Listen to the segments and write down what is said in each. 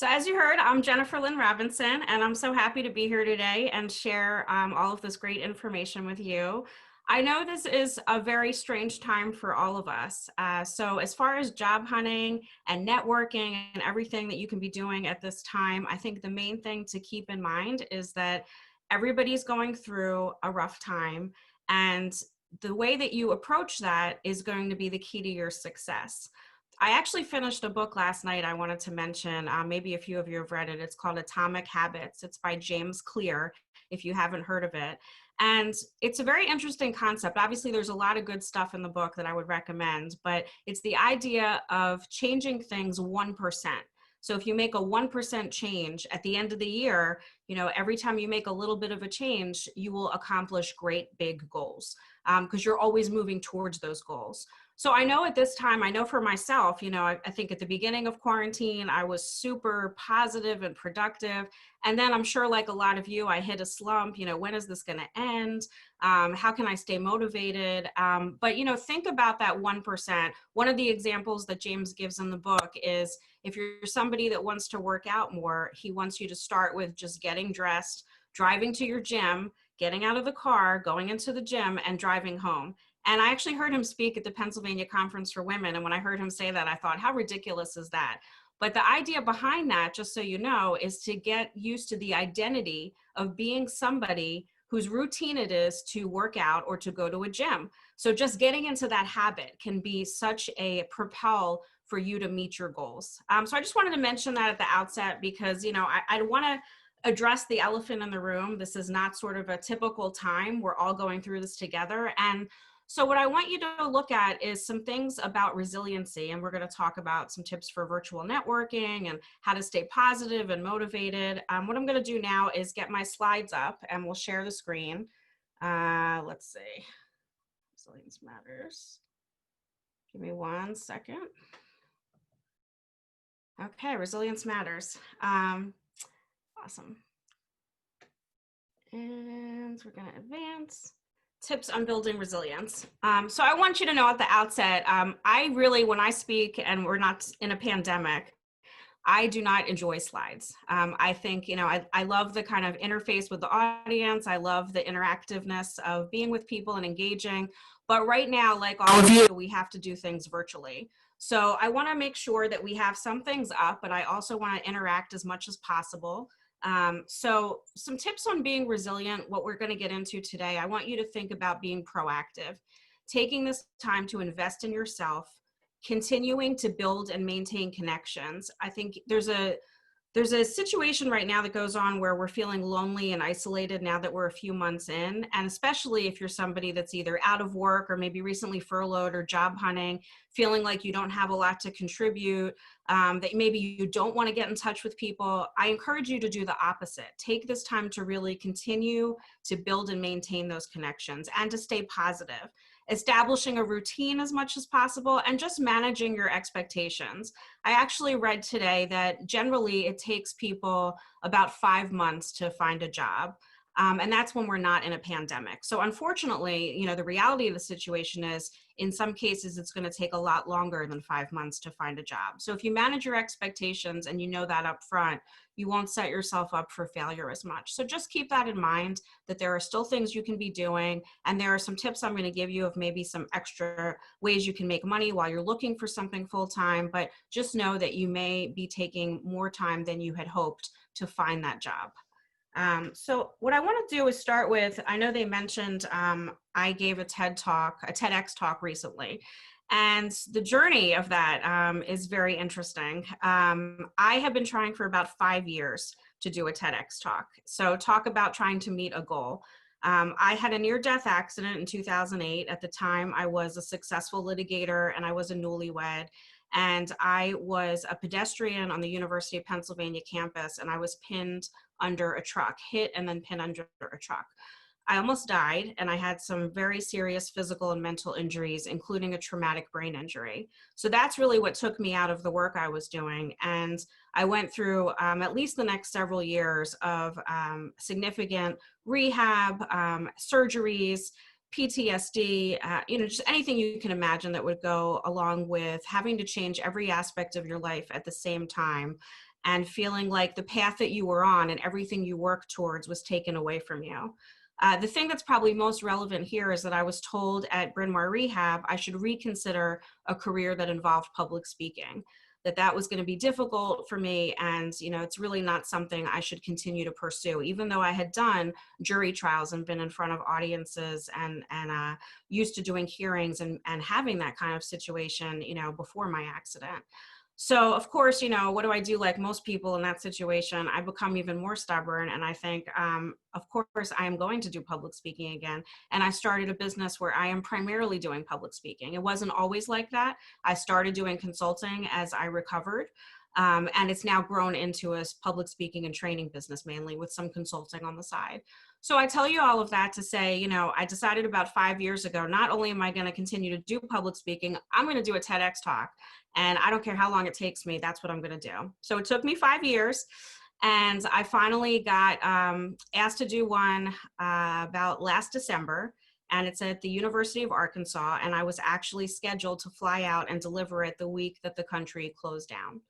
So as you heard, I'm Jennifer Lynn Robinson, and I'm so happy to be here today and share all of this great information with you. I know this is a very strange time for all of us. So as far as job hunting and networking and everything that you can be doing at this time, I think the main thing to keep in mind is that everybody's going through a rough time, and the way that you approach that is going to be the key to your success. I actually finished a book last night I wanted to mention. Maybe a few of you have read it. It's called Atomic Habits. It's by James Clear, if you haven't heard of it. And it's a very interesting concept. Obviously, there's a lot of good stuff in the book that I would recommend, but it's the idea of changing things 1%. So if you make a 1% change at the end of the year, every time you make a little bit of a change, you will accomplish great big goals because you're always moving towards those goals. So I know at this time, I know for myself, I think at the beginning of quarantine, I was super positive and productive. And then I'm sure like a lot of you, I hit a slump, when is this going to end? How can I stay motivated? But think about that 1%. One of the examples that James gives in the book is if you're somebody that wants to work out more, he wants you to start with just getting dressed, driving to your gym, getting out of the car, going into the gym, and driving home. And I actually heard him speak at the Pennsylvania Conference for Women. And when I heard him say that, I thought, how ridiculous is that? But the idea behind that, just so you know, is to get used to the identity of being somebody whose routine it is to work out or to go to a gym. So just getting into that habit can be such a propel for you to meet your goals. So I just wanted to mention that at the outset because, I want to address the elephant in the room. This is not sort of a typical time. We're all going through this together. And so what I want you to look at is some things about resiliency, and we're going to talk about some tips for virtual networking and how to stay positive and motivated. What I'm going to do now is get my slides up and we'll share the screen. Let's see. Resilience matters. Give me 1 second. Okay, resilience matters. Awesome. And we're going to advance. Tips on building resilience. So I want you to know at the outset, I really, when I speak and we're not in a pandemic, I do not enjoy slides. I think, I love the kind of interface with the audience. I love the interactiveness of being with people and engaging. But right now, like all of you, we have to do things virtually. So I want to make sure that we have some things up, but I also want to interact as much as possible. So some tips on being resilient, what we're going to get into today, I want you to think about being proactive, taking this time to invest in yourself, continuing to build and maintain connections. I think there's a situation right now that goes on where we're feeling lonely and isolated now that we're a few months in. And especially if you're somebody that's either out of work or maybe recently furloughed or job hunting, feeling like you don't have a lot to contribute, that maybe you don't want to get in touch with people, I encourage you to do the opposite. Take this time to really continue to build and maintain those connections and to stay positive. Establishing a routine as much as possible and just managing your expectations. I actually read today that generally it takes people about 5 months to find a job. And that's when we're not in a pandemic. So unfortunately, the reality of the situation is in some cases, it's going to take a lot longer than 5 months to find a job. So if you manage your expectations and you know that up front, you won't set yourself up for failure as much. So just keep that in mind, that there are still things you can be doing. And there are some tips I'm going to give you of maybe some extra ways you can make money while you're looking for something full-time. But just know that you may be taking more time than you had hoped to find that job. So what I want to do is start with, I know they mentioned I gave a TEDx talk recently, and the journey of that is very interesting. I have been trying for about 5 years to do a TEDx talk. So talk about trying to meet a goal. I had a near-death accident in 2008. At the time, I was a successful litigator and I was a newlywed. And I was a pedestrian on the University of Pennsylvania campus, and I was pinned under a truck, hit and then pinned under a truck. I almost died, and I had some very serious physical and mental injuries, including a traumatic brain injury. So that's really what took me out of the work I was doing. And I went through at least the next several years of significant rehab, surgeries, PTSD, just anything you can imagine that would go along with having to change every aspect of your life at the same time. and feeling like the path that you were on and everything you worked towards was taken away from you. The thing that's probably most relevant here is that I was told at Bryn Mawr Rehab I should reconsider a career that involved public speaking, that was going to be difficult for me, and it's really not something I should continue to pursue, even though I had done jury trials and been in front of audiences and used to doing hearings and having that kind of situation before my accident. So of course, what do I do? Like most people in that situation, I become even more stubborn. And I think, of course, I am going to do public speaking again. And I started a business where I am primarily doing public speaking. It wasn't always like that. I started doing consulting as I recovered. And it's now grown into a public speaking and training business, mainly with some consulting on the side. So I tell you all of that to say, I decided about 5 years ago, not only am I going to continue to do public speaking, I'm going to do a TEDx talk. And I don't care how long it takes me, that's what I'm going to do. So it took me 5 years. And I finally got asked to do one about last December. And it's at the University of Arkansas. And I was actually scheduled to fly out and deliver it the week that the country closed down.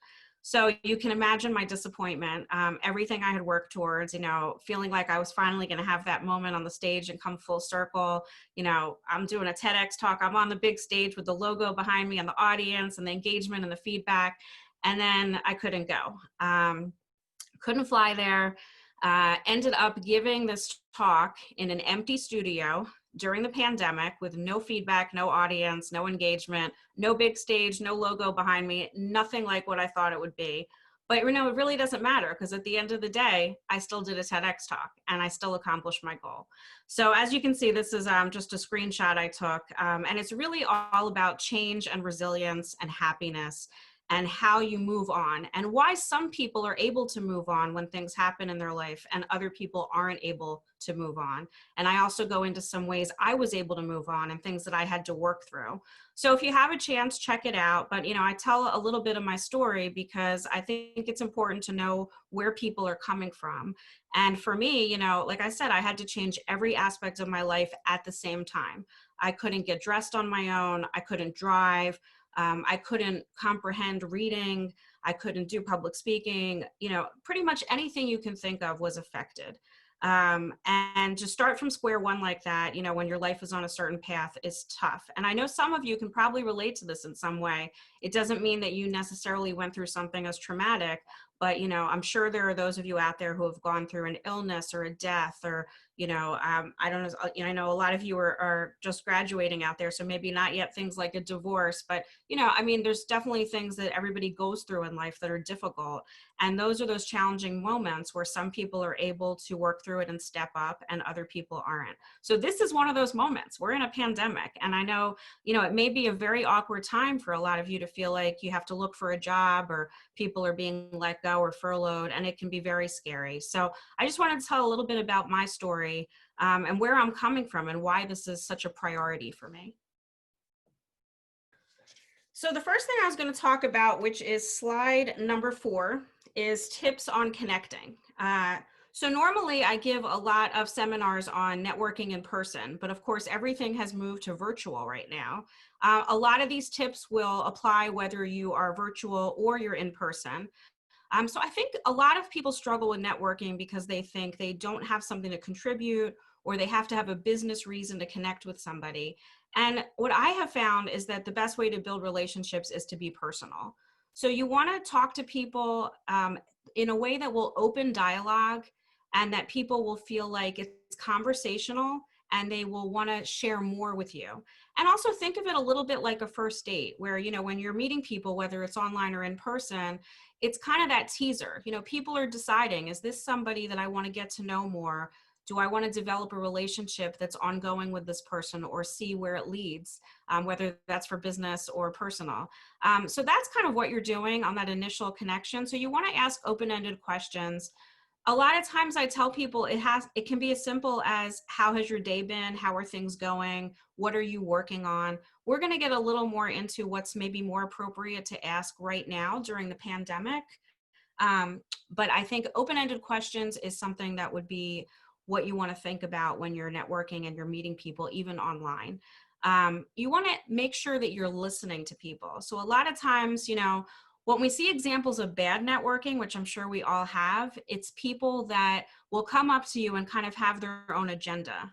So you can imagine my disappointment, everything I had worked towards, feeling like I was finally going to have that moment on the stage and come full circle. I'm doing a TEDx talk. I'm on the big stage with the logo behind me and the audience and the engagement and the feedback. And then I couldn't go. Couldn't fly there. Ended up giving this talk in an empty studio during the pandemic with no feedback, no audience, no engagement, no big stage, no logo behind me, nothing like what I thought it would be. But it really doesn't matter, because at the end of the day, I still did a TEDx talk and I still accomplished my goal. So as you can see, this is just a screenshot I took, and it's really all about change and resilience and happiness and how you move on, and why some people are able to move on when things happen in their life and other people aren't able to move on. And I also go into some ways I was able to move on and things that I had to work through. So if you have a chance, check it out. But I tell a little bit of my story because I think it's important to know where people are coming from. And for me, like I said, I had to change every aspect of my life at the same time. I couldn't get dressed on my own. I couldn't drive. I couldn't comprehend reading. I couldn't do public speaking. Pretty much anything you can think of was affected. And to start from square one like that, when your life is on a certain path, is tough. And I know some of you can probably relate to this in some way. It doesn't mean that you necessarily went through something as traumatic, but, I'm sure there are those of you out there who have gone through an illness or a death, or, I don't know, I know a lot of you are just graduating out there, so maybe not yet things like a divorce, but, there's definitely things that everybody goes through in life that are difficult. And those are those challenging moments where some people are able to work through it and step up and other people aren't. So this is one of those moments. We're in a pandemic, and I know, it may be a very awkward time for a lot of you to feel like you have to look for a job, or people are being let go or furloughed, and it can be very scary. So I just wanted to tell a little bit about my story and where I'm coming from and why this is such a priority for me. So the first thing I was going to talk about, which is slide number 4, is tips on connecting. So normally I give a lot of seminars on networking in person, but of course everything has moved to virtual right now. A lot of these tips will apply whether you are virtual or you're in person. So I think a lot of people struggle with networking because they think they don't have something to contribute, or they have to have a business reason to connect with somebody. And what I have found is that the best way to build relationships is to be personal. So you want to talk to people in a way that will open dialogue, and that people will feel like it's conversational and they will want to share more with you. And also think of it a little bit like a first date where, when you're meeting people, whether it's online or in person, it's kind of that teaser. People are deciding, is this somebody that I want to get to know more? Do I want to develop a relationship that's ongoing with this person, or see where it leads, whether that's for business or personal? So that's kind of what you're doing on that initial connection. So you want to ask open-ended questions. A lot of times I tell people it can be as simple as, how has your day been? How are things going? What are you working on? We're going to get a little more into what's maybe more appropriate to ask right now during the pandemic. But I think open-ended questions is something that would be what you want to think about when you're networking and you're meeting people, even online. You want to make sure that you're listening to people. So a lot of times, When we see examples of bad networking, which I'm sure we all have, it's people that will come up to you and kind of have their own agenda.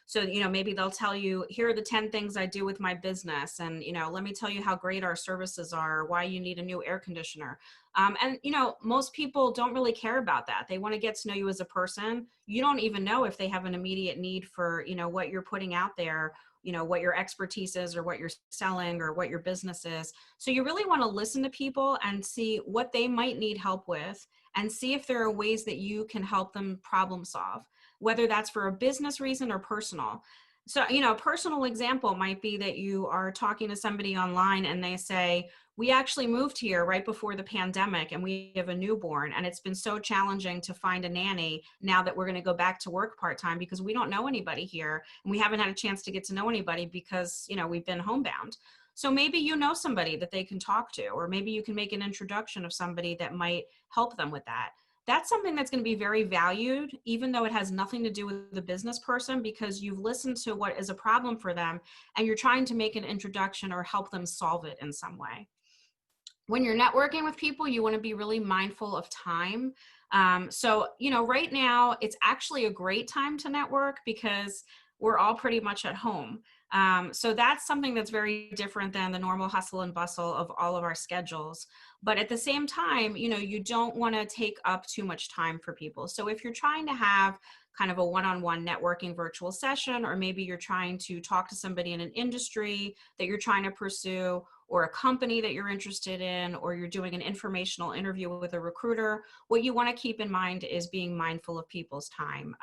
So, maybe they'll tell you, here are the 10 things I do with my business. And, let me tell you how great our services are, why you need a new air conditioner. And, most people don't really care about that. They want to get to know you as a person. You don't even know if they have an immediate need for, what you're putting out there, what your expertise is or what you're selling or what your business is. So you really want to listen to people and see what they might need help with and see if there are ways that you can help them problem solve, whether that's for a business reason or personal. So, a personal example might be that you are talking to somebody online and they say, we actually moved here right before the pandemic and we have a newborn, and it's been so challenging to find a nanny now that we're going to go back to work part-time because we don't know anybody here and we haven't had a chance to get to know anybody because, we've been homebound. So maybe you know somebody that they can talk to, or maybe you can make an introduction of somebody that might help them with that. That's something that's going to be very valued, even though it has nothing to do with the business person, because you've listened to what is a problem for them and you're trying to make an introduction or help them solve it in some way. When you're networking with people, you want to be really mindful of time. So, right now it's actually a great time to network because we're all pretty much at home. So that's something that's very different than the normal hustle and bustle of all of our schedules. But at the same time, you don't want to take up too much time for people. So if you're trying to have kind of a one-on-one networking virtual session, or maybe you're trying to talk to somebody in an industry that you're trying to pursue, or a company that you're interested in, or you're doing an informational interview with a recruiter, what you want to keep in mind is being mindful of people's time.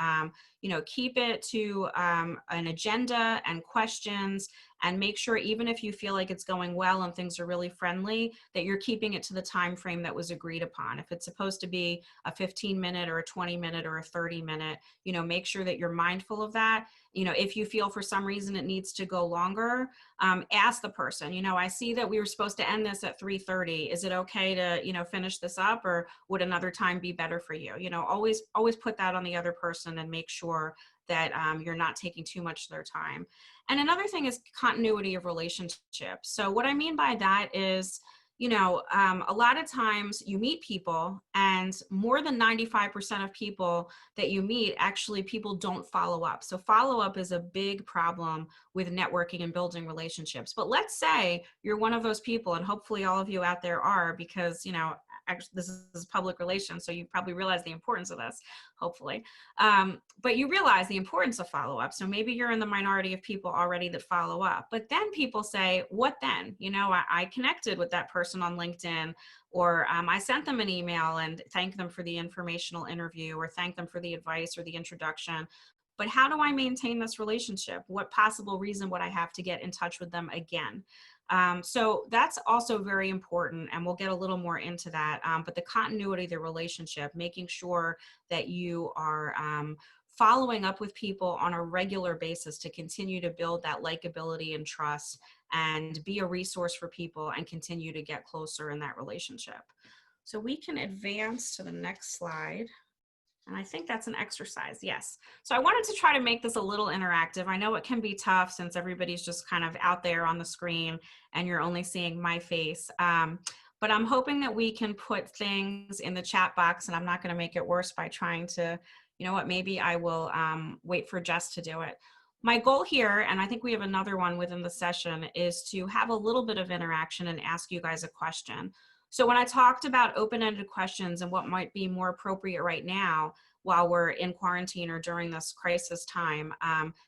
Keep it to an agenda and questions, and make sure, even if you feel like it's going well and things are really friendly, that you're keeping it to the time frame that was agreed upon. If it's supposed to be a 15-minute or a 20-minute or a 30-minute, make sure that you're mindful of that. If you feel for some reason it needs to go longer, ask the person, I see that we were supposed to end this at 3:30. Is it okay to, finish this up, or would another time be better for you? Always put that on the other person and make sure that you're not taking too much of their time. And another thing is continuity of relationships. So what I mean by that is, a lot of times you meet people, and more than 95% of people that you meet, actually people don't follow up. So follow up is a big problem with networking and building relationships. But let's say you're one of those people, and hopefully all of you out there are, because, actually, this is public relations, so you probably realize the importance of this, hopefully. But you realize the importance of follow-up. So maybe you're in the minority of people already that follow up. But then people say, what then? I connected with that person on LinkedIn, or I sent them an email and thanked them for the informational interview, or thanked them for the advice or the introduction. But how do I maintain this relationship? What possible reason would I have to get in touch with them again? So that's also very important, and we'll get a little more into that. But the continuity of the relationship, making sure that you are following up with people on a regular basis to continue to build that likability and trust, and be a resource for people and continue to get closer in that relationship. So we can advance to the next slide. And I think that's an exercise, yes. So I wanted to try to make this a little interactive. I know it can be tough since everybody's just kind of out there on the screen and you're only seeing my face. But I'm hoping that we can put things in the chat box, and I'm not going to make it worse by trying to, maybe I will wait for Jess to do it. My goal here, and I think we have another one within the session, is to have a little bit of interaction and ask you guys a question. So when I talked about open-ended questions and what might be more appropriate right now while we're in quarantine or during this crisis time,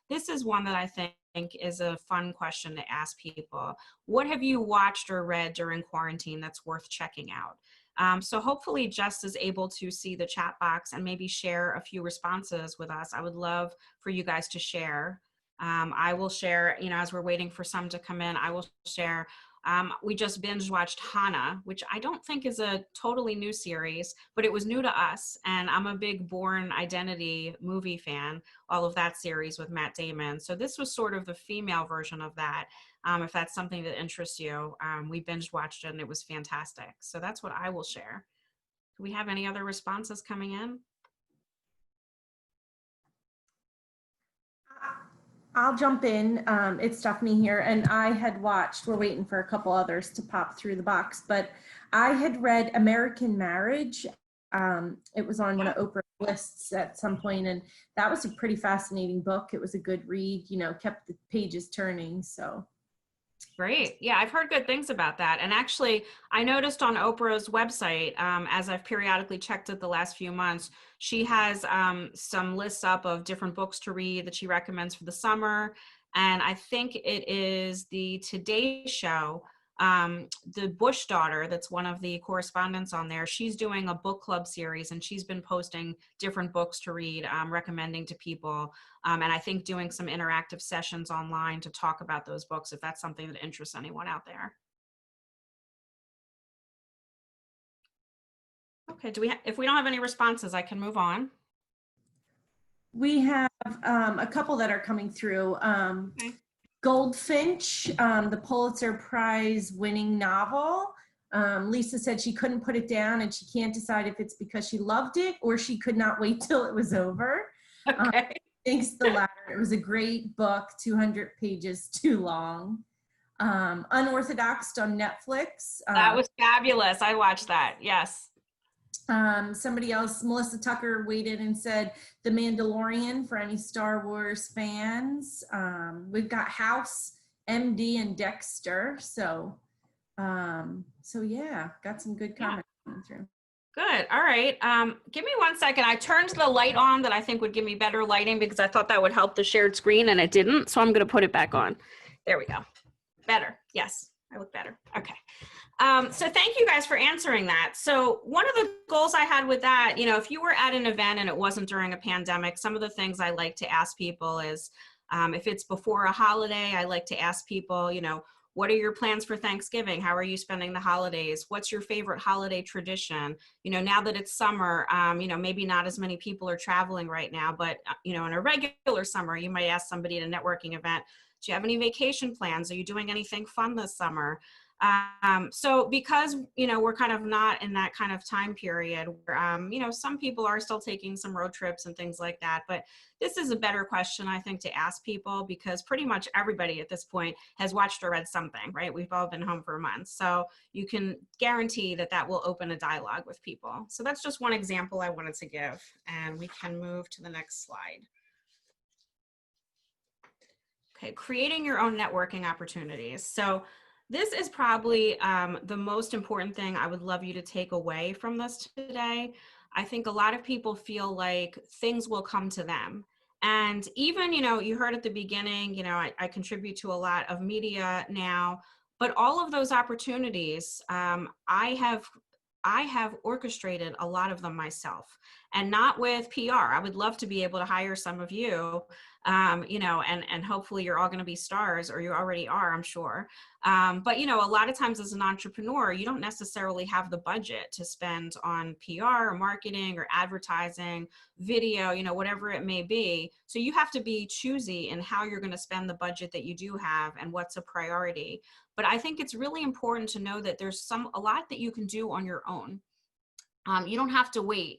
this is one that I think is a fun question to ask people. What have you watched or read during quarantine that's worth checking out? So hopefully Jess is able to see the chat box and maybe share a few responses with us. I would love for you guys to share. I will share, as we're waiting for some to come in, I will share. We just binge watched Hannah, which I don't think is a totally new series, but it was new to us. And I'm a big Bourne Identity movie fan, all of that series with Matt Damon. So this was sort of the female version of that. If that's something that interests you, we binge watched it and it was fantastic. So that's what I will share. Do we have any other responses coming in? I'll jump in. It's Stephanie here, and I had watched, we're waiting for a couple others to pop through the box, but I had read American Marriage. It was on one of Oprah's lists at some point, and that was a pretty fascinating book. It was a good read, kept the pages turning. So Great. Yeah, I've heard good things about that. And actually, I noticed on Oprah's website, as I've periodically checked it the last few months, she has some lists up of different books to read that she recommends for the summer. And I think it is the Today Show, the Bush daughter, that's one of the correspondents on there. She's doing a book club series, and she's been posting different books to read, recommending to people. And I think doing some interactive sessions online to talk about those books, if that's something that interests anyone out there. Okay, if we don't have any responses, I can move on. we have a couple that are coming through. Okay. Goldfinch, the Pulitzer Prize winning novel. Lisa said she couldn't put it down, and she can't decide if it's because she loved it or she could not wait till it was over. Okay. Thanks, the latter. It was a great book, 200 pages too long. Unorthodox on Netflix. That was fabulous. I watched that. Yes. Somebody else, Melissa Tucker, weighed in and said The Mandalorian for any Star Wars fans. We've got House, MD, and Dexter. So yeah, got some good comments coming through. Good. All right. Give me 1 second. I turned the light on that I think would give me better lighting because I thought that would help the shared screen, and it didn't. So I'm going to put it back on. There we go. Better. Yes, I look better. Okay. So thank you guys for answering that. So one of the goals I had with that, if you were at an event and it wasn't during a pandemic, some of the things I like to ask people is, if it's before a holiday, I like to ask people, what are your plans for Thanksgiving? How are you spending the holidays? What's your favorite holiday tradition? Now that it's summer, maybe not as many people are traveling right now, but, in a regular summer, you might ask somebody at a networking event, do you have any vacation plans? Are you doing anything fun this summer? So because, we're kind of not in that kind of time period where, some people are still taking some road trips and things like that. But this is a better question, I think, to ask people because pretty much everybody at this point has watched or read something, right? We've all been home for months. So you can guarantee that that will open a dialogue with people. So that's just one example I wanted to give. And we can move to the next slide. Okay, creating your own networking opportunities. So this is probably the most important thing I would love you to take away from this today. I think a lot of people feel like things will come to them. And even, you heard at the beginning, I contribute to a lot of media now, but all of those opportunities, I have orchestrated a lot of them myself, and not with PR. I would love to be able to hire some of you, and hopefully you're all going to be stars, or you already are, I'm sure. But, a lot of times as an entrepreneur, you don't necessarily have the budget to spend on PR or marketing or advertising, video, whatever it may be. So you have to be choosy in how you're going to spend the budget that you do have and what's a priority. But I think it's really important to know that there's a lot that you can do on your own. You don't have to wait.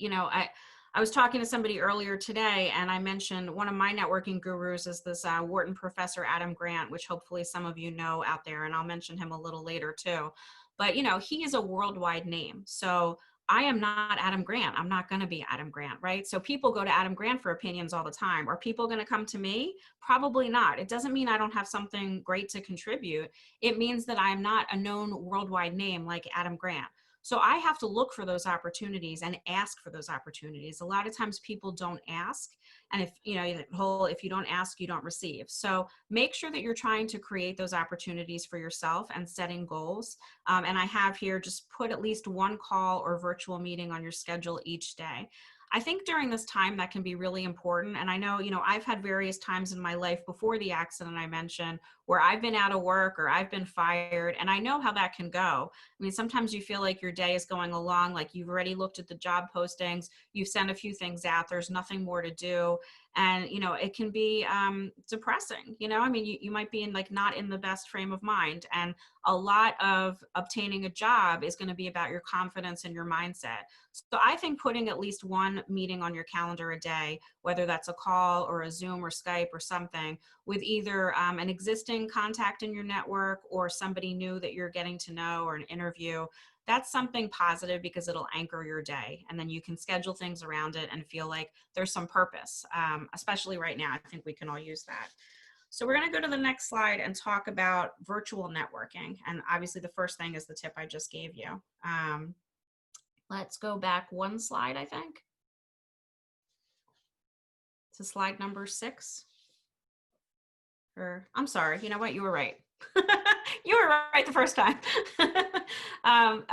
I was talking to somebody earlier today, and I mentioned one of my networking gurus is this Wharton professor, Adam Grant, which hopefully some of you know out there, and I'll mention him a little later too. But, he is a worldwide name. So I am not Adam Grant. I'm not going to be Adam Grant, right? So people go to Adam Grant for opinions all the time. Are people going to come to me? Probably not. It doesn't mean I don't have something great to contribute. It means that I'm not a known worldwide name like Adam Grant. So I have to look for those opportunities and ask for those opportunities. A lot of times people don't ask. And if you don't ask, you don't receive. So make sure that you're trying to create those opportunities for yourself and setting goals. And I have here, just put at least one call or virtual meeting on your schedule each day. I think during this time that can be really important. And I know, I've had various times in my life before the accident I mentioned where I've been out of work or I've been fired, and I know how that can go. I mean, sometimes you feel like your day is going along, like you've already looked at the job postings, you've sent a few things out, there's nothing more to do. And, it can be depressing, you might be not in the best frame of mind. And a lot of obtaining a job is going to be about your confidence and your mindset. So I think putting at least one meeting on your calendar a day, whether that's a call or a Zoom or Skype or something, with either an existing contact in your network or somebody new that you're getting to know, or an interview, that's something positive because it'll anchor your day. And then you can schedule things around it and feel like there's some purpose, especially right now. I think we can all use that. So we're going to go to the next slide and talk about virtual networking. And obviously the first thing is the tip I just gave you. Let's go back one slide, I think, to slide number 6. Or I'm sorry, you know what? You were right. You were right the first time.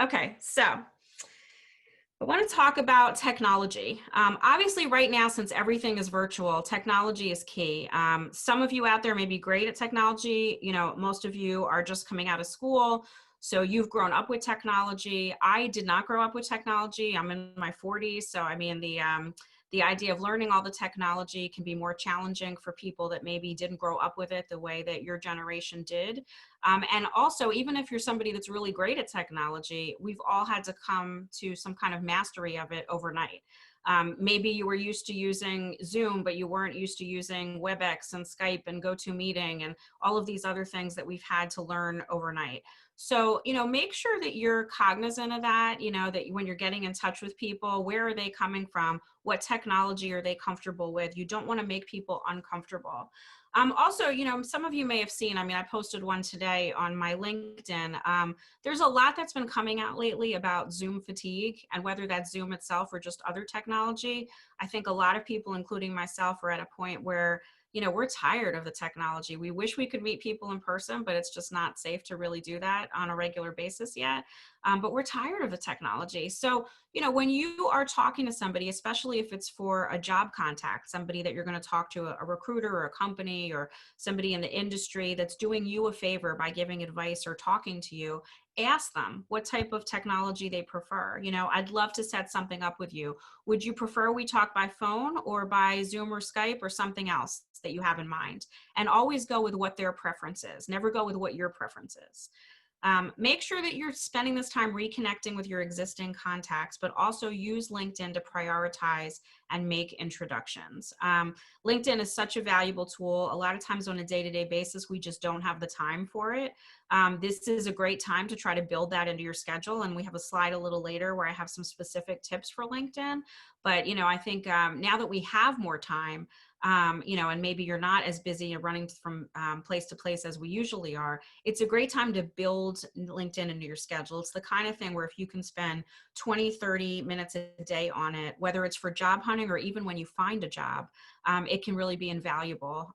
Okay, so I want to talk about technology. Obviously, right now, since everything is virtual, technology is key. Some of you out there may be great at technology. You know, most of you are just coming out of school, so you've grown up with technology. I did not grow up with technology. I'm in my 40s, so I mean, the idea of learning all the technology can be more challenging for people that maybe didn't grow up with it the way that your generation did. And also, even if you're somebody that's really great at technology, we've all had to come to some kind of mastery of it overnight. Maybe you were used to using Zoom, but you weren't used to using WebEx and Skype and GoToMeeting and all of these other things that we've had to learn overnight. So, you know, make sure that you're cognizant of that, you know, that when you're getting in touch with people, where are they coming from? What technology are they comfortable with? You don't want to make people uncomfortable. Also, you know, some of you may have seen, I mean, I posted one today on my LinkedIn. There's a lot that's been coming out lately about Zoom fatigue, and whether that's Zoom itself or just other technology. I think a lot of people, including myself, are at a point where, you know, we're tired of the technology. We wish we could meet people in person, but it's just not safe to really do that on a regular basis yet. But we're tired of the technology. So, you know, when you are talking to somebody, especially if it's for a job contact, somebody that you're going to talk to, a recruiter or a company or somebody in the industry that's doing you a favor by giving advice or talking to you, ask them what type of technology they prefer. You know, I'd love to set something up with you. Would you prefer we talk by phone or by Zoom or Skype or something else that you have in mind? And always go with what their preference is. Never go with what your preference is. Make sure that you're spending this time reconnecting with your existing contacts, but also use LinkedIn to prioritize and make introductions. LinkedIn is such a valuable tool. A lot of times on a day-to-day basis, we just don't have the time for it. This is a great time to try to build that into your schedule. And we have a slide a little later where I have some specific tips for LinkedIn. But, you know, I think now that we have more time, you know, and maybe you're not as busy and running from place to place as we usually are, it's a great time to build LinkedIn into your schedule. It's the kind of thing where if you can spend 20, 30 minutes a day on it, whether it's for job hunting or even when you find a job, it can really be invaluable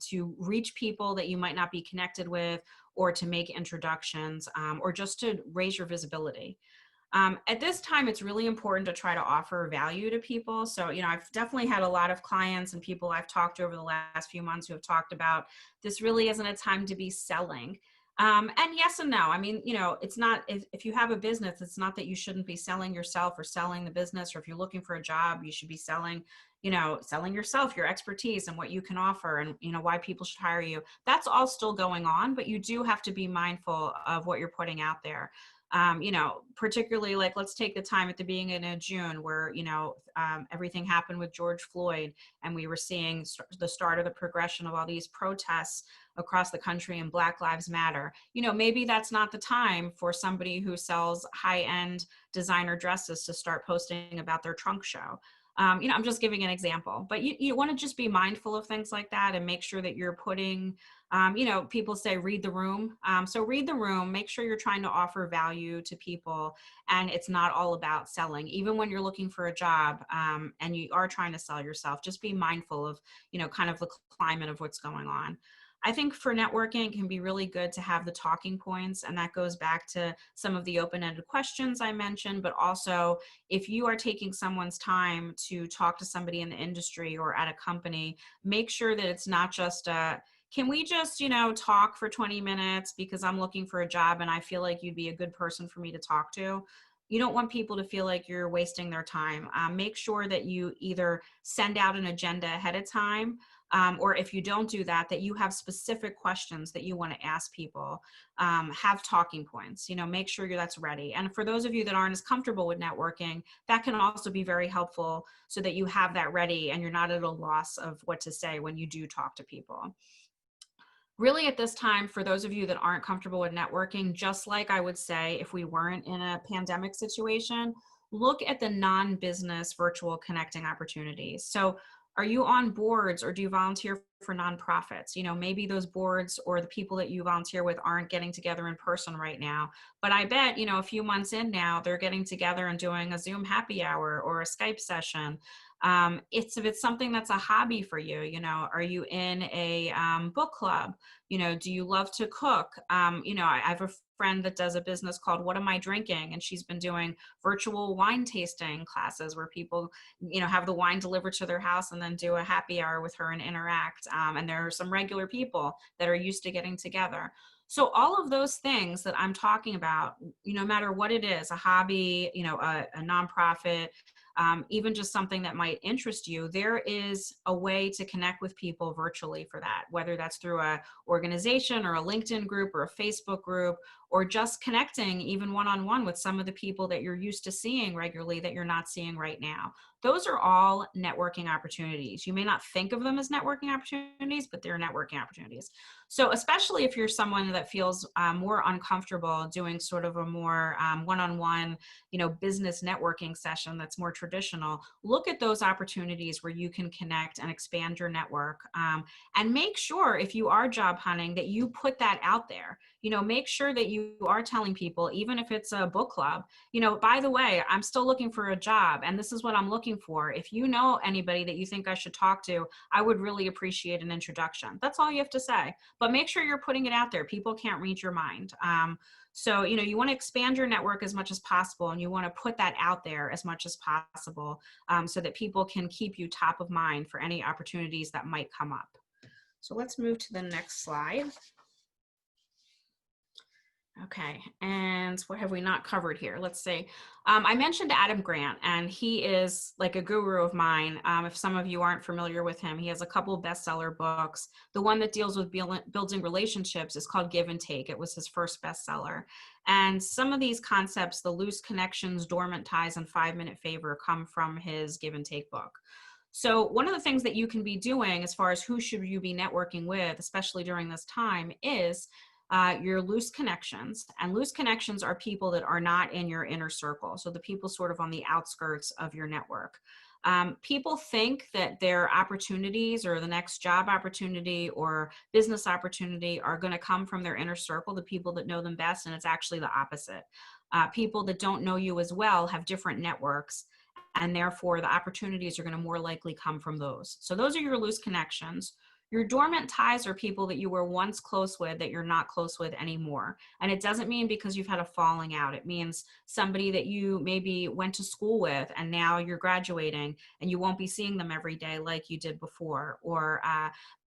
to reach people that you might not be connected with, or to make introductions, or just to raise your visibility. At this time, it's really important to try to offer value to people. So, you know, I've definitely had a lot of clients and people I've talked to over the last few months who have talked about this really isn't a time to be selling. And yes and no. I mean, you know, it's not, if you have a business, it's not that you shouldn't be selling yourself or selling the business, or if you're looking for a job, you should be selling, you know, selling yourself, your expertise and what you can offer and, you know, why people should hire you. That's all still going on, but you do have to be mindful of what you're putting out there. You know, particularly like, let's take the time at the beginning of June where, you know, everything happened with George Floyd, and we were seeing the start of the progression of all these protests across the country and Black Lives Matter. You know, maybe that's not the time for somebody who sells high-end designer dresses to start posting about their trunk show. You know, I'm just giving an example, but you want to just be mindful of things like that and make sure that you're putting, you know, people say read the room. So read the room, make sure you're trying to offer value to people, and it's not all about selling. Even when you're looking for a job and you are trying to sell yourself, just be mindful of, you know, kind of the climate of what's going on. I think for networking, it can be really good to have the talking points, and that goes back to some of the open-ended questions I mentioned, but also if you are taking someone's time to talk to somebody in the industry or at a company, make sure that it's not just can we just, you know, talk for 20 minutes because I'm looking for a job and I feel like you'd be a good person for me to talk to. You don't want people to feel like you're wasting their time. Make sure that you either send out an agenda ahead of time, or if you don't do that, that you have specific questions that you want to ask people. Have talking points, you know, make sure that's ready. And for those of you that aren't as comfortable with networking, that can also be very helpful so that you have that ready and you're not at a loss of what to say when you do talk to people. Really at this time, for those of you that aren't comfortable with networking, just like I would say if we weren't in a pandemic situation, look at the non-business virtual connecting opportunities. So are you on boards or do you volunteer for nonprofits? You know, maybe those boards or the people that you volunteer with aren't getting together in person right now, but I bet, you know, a few months in now, they're getting together and doing a Zoom happy hour or a Skype session. If it's something that's a hobby for you, you know, are you in a book club? You know, do you love to cook? You know, I have a friend that does a business called What Am I Drinking? And she's been doing virtual wine tasting classes where people, you know, have the wine delivered to their house and then do a happy hour with her and interact. And there are some regular people that are used to getting together. So all of those things that I'm talking about, you know, no matter what it is, a hobby, you know, a nonprofit, even just something that might interest you, there is a way to connect with people virtually for that, whether that's through a organization or a LinkedIn group or a Facebook group, or just connecting even one-on-one with some of the people that you're used to seeing regularly that you're not seeing right now. Those are all networking opportunities. You may not think of them as networking opportunities, but they're networking opportunities. So especially if you're someone that feels more uncomfortable doing sort of a more one-on-one, you know, business networking session that's more traditional, look at those opportunities where you can connect and expand your network. And make sure if you are job hunting that you put that out there. You know, make sure that you are telling people, even if it's a book club, you know, by the way, I'm still looking for a job and this is what I'm looking for. If you know anybody that you think I should talk to, I would really appreciate an introduction. That's all you have to say, but make sure you're putting it out there. People can't read your mind. So, you know, you want to expand your network as much as possible and you want to put that out there as much as possible so that people can keep you top of mind for any opportunities that might come up. So let's move to the next slide. Okay, and what have we not covered here? Let's see. I mentioned Adam Grant, and he is like a guru of mine. If some of you aren't familiar with him, he has a couple bestseller books. The one that deals with building relationships is called Give and Take. It was his first bestseller. And some of these concepts, the loose connections, dormant ties, and 5-minute favor come from his Give and Take book. So one of the things that you can be doing as far as who should you be networking with, especially during this time, is your loose connections. And loose connections are people that are not in your inner circle. So the people sort of on the outskirts of your network. People think that their opportunities or the next job opportunity or business opportunity are going to come from their inner circle, the people that know them best, and it's actually the opposite. People that don't know you as well have different networks, and therefore the opportunities are going to more likely come from those. So those are your loose connections. Your dormant ties are people that you were once close with that you're not close with anymore. And it doesn't mean because you've had a falling out. It means somebody that you maybe went to school with and now you're graduating and you won't be seeing them every day like you did before. Or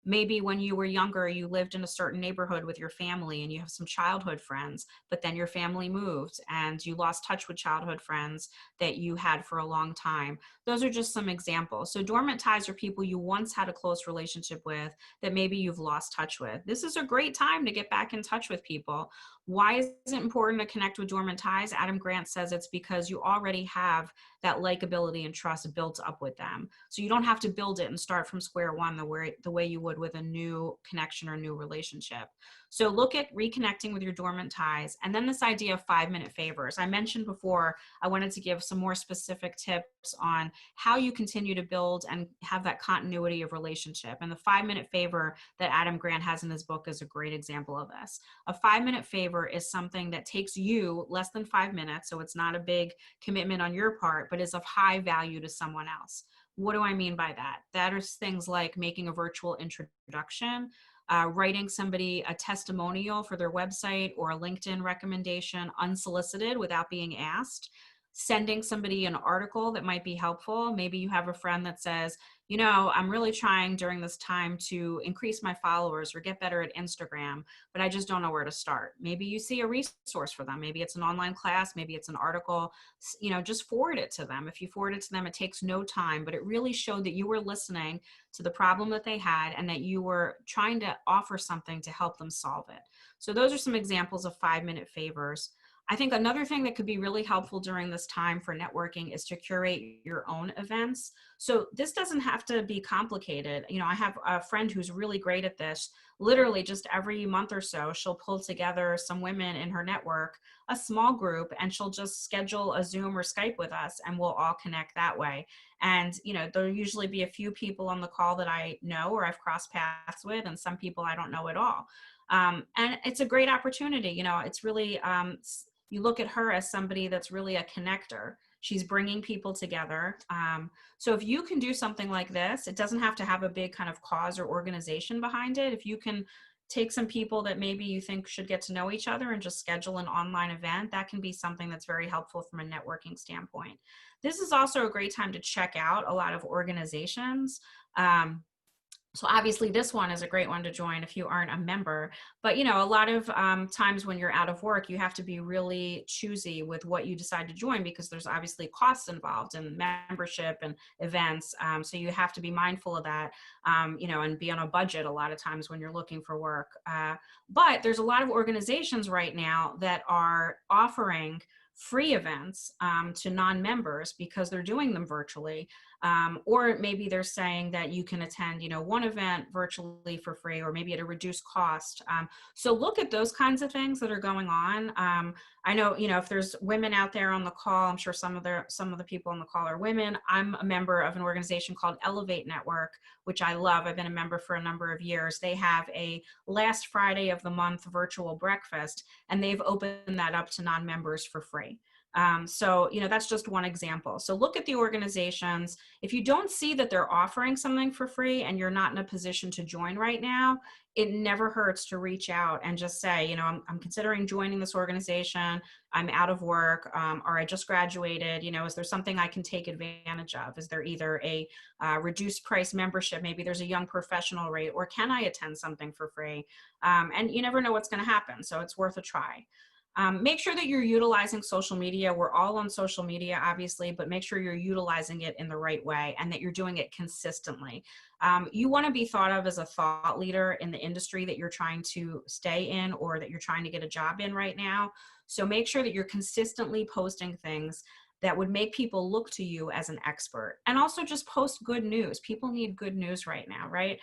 maybe when you were younger, you lived in a certain neighborhood with your family and you have some childhood friends, but then your family moved and you lost touch with childhood friends that you had for a long time. Those are just some examples. So dormant ties are people you once had a close relationship with that maybe you've lost touch with. This is a great time to get back in touch with people. Why is it important to connect with dormant ties? Adam Grant says it's because you already have that likability and trust built up with them. So you don't have to build it and start from square one the way you would with a new connection or new relationship. So look at reconnecting with your dormant ties. And then this idea of 5-minute favors. I mentioned before, I wanted to give some more specific tips on how you continue to build and have that continuity of relationship. And the 5-minute favor that Adam Grant has in his book is a great example of this. A 5-minute favor is something that takes you less than 5 minutes, so it's not a big commitment on your part, but is of high value to someone else. What do I mean by that? That is things like making a virtual introduction, writing somebody a testimonial for their website or a LinkedIn recommendation unsolicited without being asked, sending somebody an article that might be helpful. Maybe you have a friend that says, you know, I'm really trying during this time to increase my followers or get better at Instagram, but I just don't know where to start. Maybe you see a resource for them. Maybe it's an online class, maybe it's an article, you know, just forward it to them. If you forward it to them, it takes no time, but it really showed that you were listening to the problem that they had and that you were trying to offer something to help them solve it. So those are some examples of 5-minute favors. I think another thing that could be really helpful during this time for networking is to curate your own events. So this doesn't have to be complicated. You know, I have a friend who's really great at this. Literally just every month or so, she'll pull together some women in her network, a small group, and she'll just schedule a Zoom or Skype with us, and we'll all connect that way. And, you know, there'll usually be a few people on the call that I know or I've crossed paths with, and some people I don't know at all. And it's a great opportunity. You know, it's really, you look at her as somebody that's really a connector. She's bringing people together. So if you can do something like this, it doesn't have to have a big kind of cause or organization behind it. If you can take some people that maybe you think should get to know each other and just schedule an online event, that can be something that's very helpful from a networking standpoint. This is also a great time to check out a lot of organizations. So obviously this one is a great one to join if you aren't a member, but you know, a lot of times when you're out of work, you have to be really choosy with what you decide to join, because there's obviously costs involved in membership and events. So you have to be mindful of that, you know, and be on a budget a lot of times when you're looking for work. But there's a lot of organizations right now that are offering free events to non-members because they're doing them virtually. Or maybe they're saying that you can attend, you know, one event virtually for free, or maybe at a reduced cost. So look at those kinds of things that are going on. I know, you know, if there's women out there on the call, I'm sure some of the people on the call are women. I'm a member of an organization called Elevate Network, which I love. I've been a member for a number of years. They have a last Friday of the month virtual breakfast, and they've opened that up to non-members for free. So, you know, that's just one example. So look at the organizations. If you don't see that they're offering something for free and you're not in a position to join right now, it never hurts to reach out and just say, you know, I'm considering joining this organization. I'm out of work, or I just graduated. You know, is there something I can take advantage of? Is there either a reduced price membership? Maybe there's a young professional rate, or can I attend something for free? And you never know what's going to happen. So it's worth a try. Make sure that you're utilizing social media. We're all on social media, obviously, but make sure you're utilizing it in the right way and that you're doing it consistently. You want to be thought of as a thought leader in the industry that you're trying to stay in or that you're trying to get a job in right now. So make sure that you're consistently posting things that would make people look to you as an expert. And also just post good news. People need good news right now, right?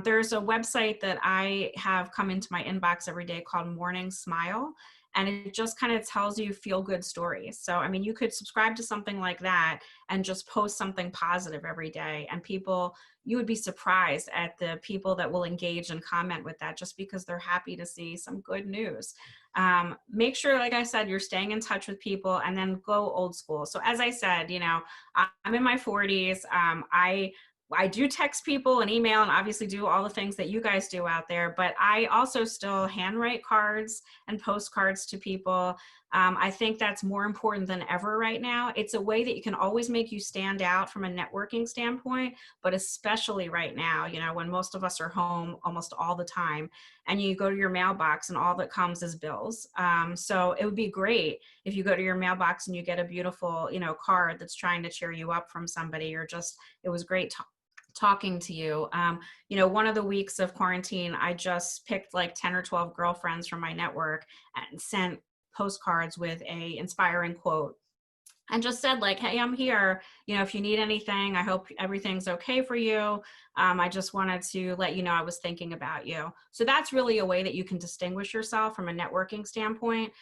There's a website that I have come into my inbox every day called Morning Smile. And it just kind of tells you feel good stories. So, I mean, you could subscribe to something like that and just post something positive every day. And people, you would be surprised at the people that will engage and comment with that just because they're happy to see some good news. Make sure, like I said, you're staying in touch with people, and then go old school. So as I said, you know, I'm in my 40s. I do text people and email and obviously do all the things that you guys do out there, but I also still handwrite cards and postcards to people. I think that's more important than ever right now. It's a way that you can always make you stand out from a networking standpoint, but especially right now, you know, when most of us are home almost all the time and you go to your mailbox and all that comes is bills. So it would be great if you go to your mailbox and you get a beautiful, you know, card that's trying to cheer you up from somebody, or just, it was great talking to you. You know, one of the weeks of quarantine, I just picked like 10 or 12 girlfriends from my network and sent postcards with a inspiring quote and just said like, hey, I'm here. You know, if you need anything, I hope everything's okay for you. I just wanted to let you know I was thinking about you. So that's really a way that you can distinguish yourself from a networking standpoint.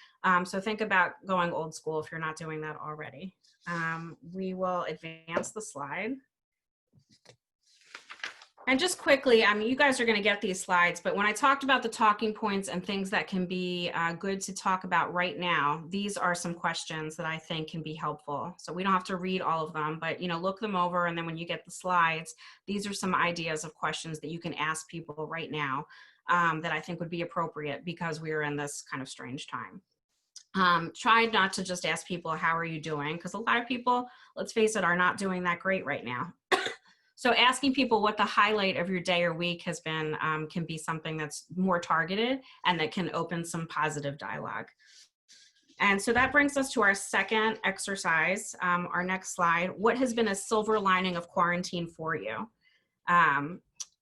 So think about going old school if you're not doing that already. We will advance the slide. And just quickly, I mean, you guys are going to get these slides, but when I talked about the talking points and things that can be good to talk about right now, these are some questions that I think can be helpful. So we don't have to read all of them, but, you know, look them over. And then when you get the slides, these are some ideas of questions that you can ask people right now that I think would be appropriate because we're in this kind of strange time. Try not to just ask people, how are you doing? Because a lot of people, let's face it, are not doing that great right now. So asking people what the highlight of your day or week has been can be something that's more targeted and that can open some positive dialogue. And so that brings us to our second exercise, our next slide. What has been a silver lining of quarantine for you?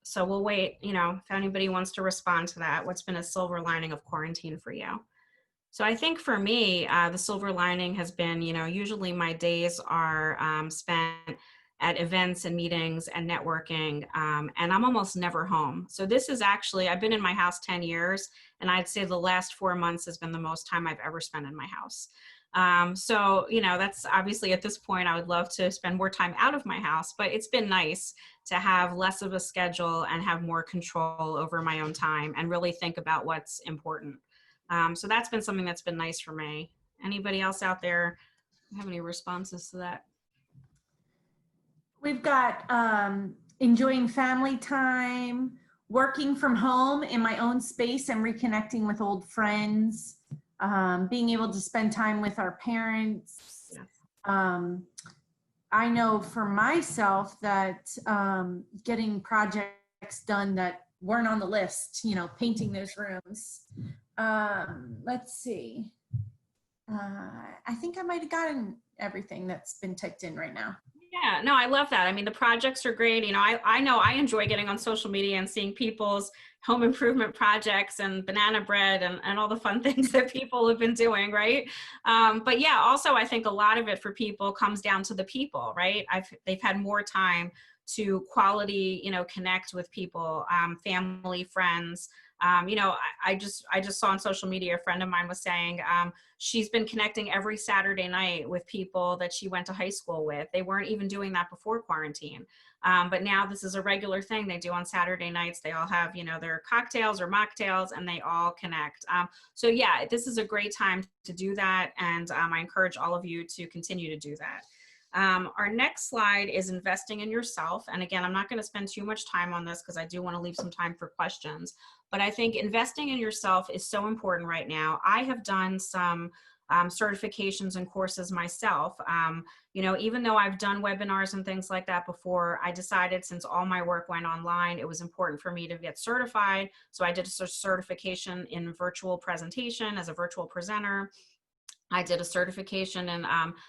So we'll wait, you know, if anybody wants to respond to that. What's been a silver lining of quarantine for you? So I think for me, the silver lining has been, usually my days are spent at events and meetings and networking, and I'm almost never home. So this is actually, I've been in my house 10 years, and I'd say the last 4 months has been the most time I've ever spent in my house. So, that's obviously at this point, I would love to spend more time out of my house, but it's been nice to have less of a schedule and have more control over my own time and really think about what's important. So that's been something that's been nice for me. Anybody else out there have any responses to that? We've got enjoying family time, working from home in my own space and reconnecting with old friends, being able to spend time with our parents. Yes. I know for myself that getting projects done that weren't on the list, painting those rooms. Let's see. I think I might have gotten everything that's been typed in right now. Yeah, no, I love that. I mean, the projects are great. I know I enjoy getting on social media and seeing people's home improvement projects and banana bread and all the fun things that people have been doing, right? But yeah, also I think a lot of it for people comes down to the people, right? They've had more time to quality, connect with people, family, friends. I just saw on social media, a friend of mine was saying she's been connecting every Saturday night with people that she went to high school with. They weren't even doing that before quarantine. But now this is a regular thing they do on Saturday nights. They all have, their cocktails or mocktails and they all connect. So yeah, this is a great time to do that. And I encourage all of you to continue to do that. Our next slide is investing in yourself. And again, I'm not going to spend too much time on this because I do want to leave some time for questions. But I think investing in yourself is so important right now. I have done some certifications and courses myself. Even though I've done webinars and things like that before, I decided since all my work went online, it was important for me to get certified. So I did a certification in virtual presentation as a virtual presenter. I did a certification in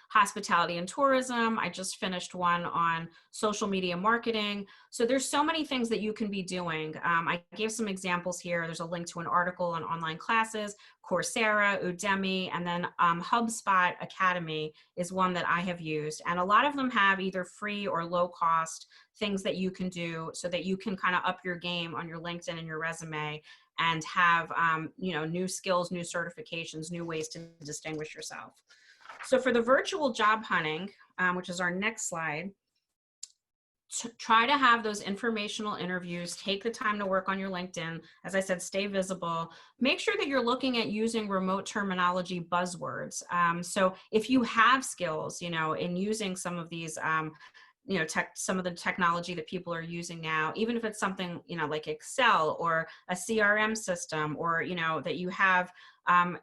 hospitality and tourism. I just finished one on social media marketing. So there's so many things that you can be doing. I gave some examples here. There's a link to an article on online classes, Coursera, Udemy, and then HubSpot Academy is one that I have used. And a lot of them have either free or low cost things that you can do so that you can kind of up your game on your LinkedIn and your resume and have new skills, new certifications, new ways to distinguish yourself. So for the virtual job hunting, which is our next slide, try to have those informational interviews, take the time to work on your LinkedIn. As I said, stay visible. Make sure that you're looking at using remote terminology buzzwords. So if you have skills, in using some of these some of the technology that people are using now, even if it's something, like Excel or a CRM system, or, that you have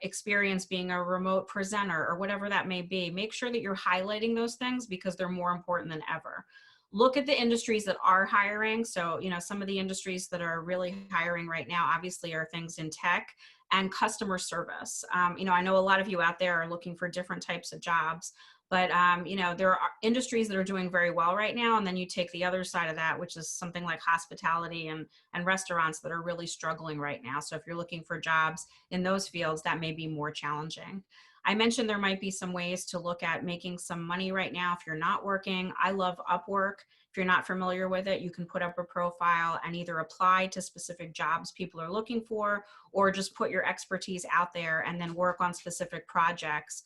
experience being a remote presenter or whatever that may be, make sure that you're highlighting those things because they're more important than ever. Look at the industries that are hiring. So, some of the industries that are really hiring right now, obviously, are things in tech and customer service. I know a lot of you out there are looking for different types of jobs. But, there are industries that are doing very well right now. And then you take the other side of that, which is something like hospitality and restaurants that are really struggling right now. So if you're looking for jobs in those fields, that may be more challenging. I mentioned there might be some ways to look at making some money right now if you're not working. I love Upwork. If you're not familiar with it, you can put up a profile and either apply to specific jobs people are looking for, or just put your expertise out there and then work on specific projects.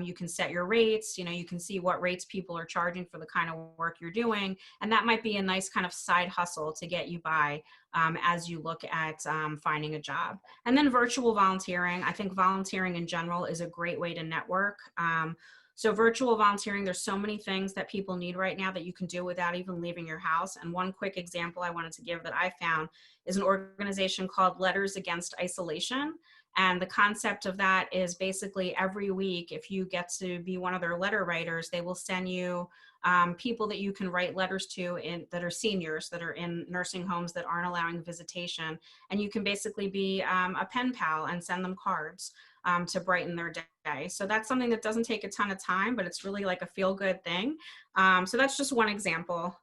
You can set your rates, you can see what rates people are charging for the kind of work you're doing. And that might be a nice kind of side hustle to get you by as you look at finding a job. And then virtual volunteering. I think volunteering in general is a great way to network. So virtual volunteering, there's so many things that people need right now that you can do without even leaving your house. And one quick example I wanted to give that I found is an organization called Letters Against Isolation. And the concept of that is basically every week, if you get to be one of their letter writers, they will send you people that you can write letters to that are seniors, that are in nursing homes that aren't allowing visitation. And you can basically be a pen pal and send them cards to brighten their day. So that's something that doesn't take a ton of time, but it's really like a feel-good thing. So that's just one example.